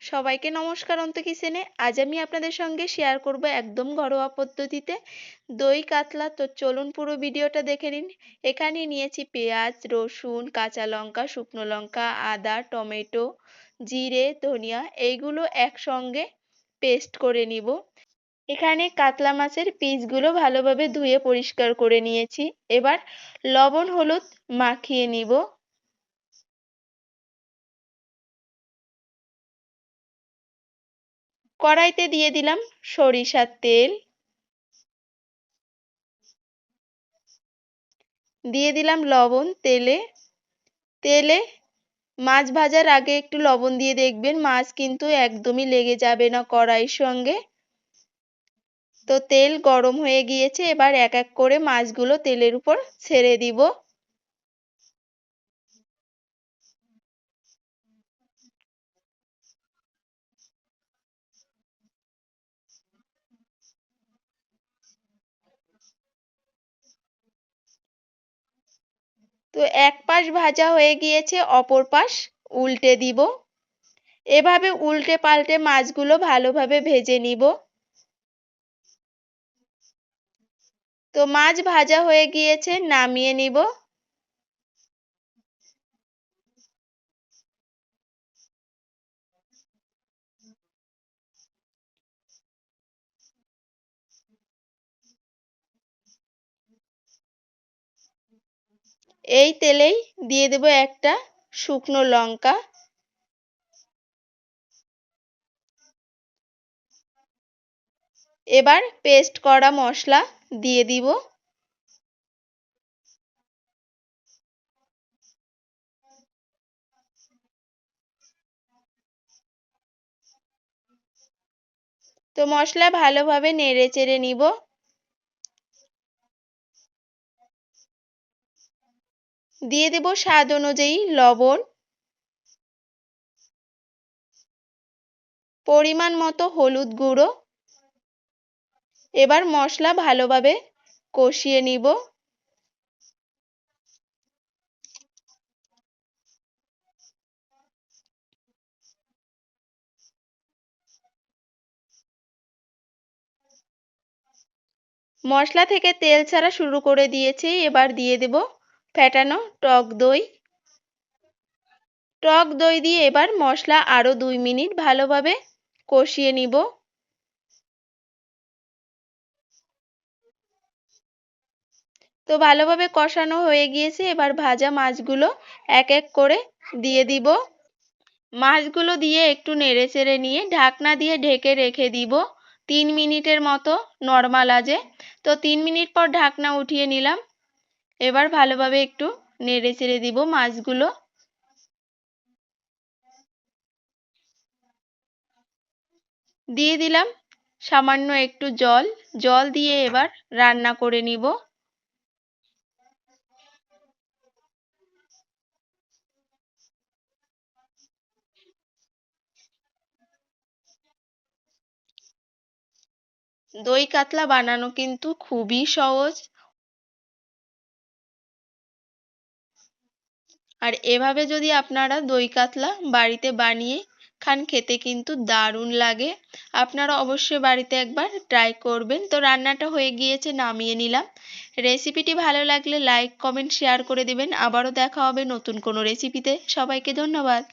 সবাইকে নমস্কার অন্ত কিচেনে। আজ আমি আপনাদের সঙ্গে শেয়ার করব একদম ঘরোয়া পদ্ধতিতে দই কাতলা। তো চলুন পুরো ভিডিওটা দেখে নিন। এখানে নিয়েছি পেঁয়াজ, রসুন, কাঁচা লঙ্কা, শুকনো লঙ্কা, আদা, টমেটো, জিরে, ধনিয়া, এইগুলো একসঙ্গে পেস্ট করে নিব। এখানে কাতলা মাছের পিসগুলো ভালোভাবে ধুয়ে পরিষ্কার করে নিয়েছি। এবার লবণ হলুদ মাখিয়ে নিব। কড়াইতে দিয়ে দিলাম সরিষার তেল, দিয়ে দিলাম লবণ। তেলে মাছ ভাজার আগে একটু লবণ দিয়ে দেখবেন, মাছ কিন্তু একদমই লেগে যাবে না কড়াইয়ের সঙ্গে। তো তেল গরম হয়ে গিয়েছে, এবার এক এক করে মাছগুলো তেলের উপর ছেড়ে দিব। তো এক পাশ ভাজা হয়ে গিয়েছে, অপর পাশ উল্টে দিব। এভাবে উল্টে পাল্টে মাছগুলো ভালোভাবে ভেজে নিব। তো মাছ ভাজা হয়ে গিয়েছে, নামিয়ে নিব। এই তেলেই দিয়ে দেব একটা শুকনো লঙ্কা। এবার পেস্ট করা মশলা দিয়ে দিব। তো মশলা ভালোভাবে নেড়ে চেড়ে নিব। দিয়ে দেব স্বাদ অনুযায়ী লবণ, পরিমাণ মতো হলুদ গুঁড়ো। এবার মশলা ভালোভাবে কষিয়ে নিব। মশলা থেকে তেল ছাড়া শুরু করে দিয়েছে, এবার দিয়ে দেব ফেটানো টক দই। টক দই দিয়ে এবার মশলা আরও 2 মিনিট ভালোভাবে কষিয়ে নিব। তো ভালোভাবে কষানো হয়ে গিয়েছে, এবার ভাজা মাছগুলো এক এক করে দিয়ে দিব। মাছগুলো দিয়ে একটু নেড়েচেড়ে নিয়ে ঢাকনা দিয়ে ঢেকে রেখে দিব 3 মিনিটের মতো নরমাল আঁচে। তো 3 মিনিট পর ঢাকনা উঠিয়ে নিলাম। এবার ভালোভাবে একটু নেড়েচেড়ে দিব মাছগুলো। দিয়ে দিলাম সামান্য একটু জল দিয়ে এবার রান্না করে নিব। দই কাতলা বানানো কিন্তু খুবই সহজ। আর এভাবে যদি আপনারা দই কাতলা বাড়িতে বানিয়ে খান, খেতে কিন্তু দারুণ লাগে। আপনারা অবশ্যই বাড়িতে একবার ট্রাই করবেন। তো রান্নাটা হয়ে গিয়েছে, নামিয়ে নিলাম। রেসিপিটি ভালো লাগলে লাইক কমেন্ট শেয়ার করে দিবেন। আবারও দেখা হবে নতুন কোনো রেসিপিতে। সবাইকে ধন্যবাদ।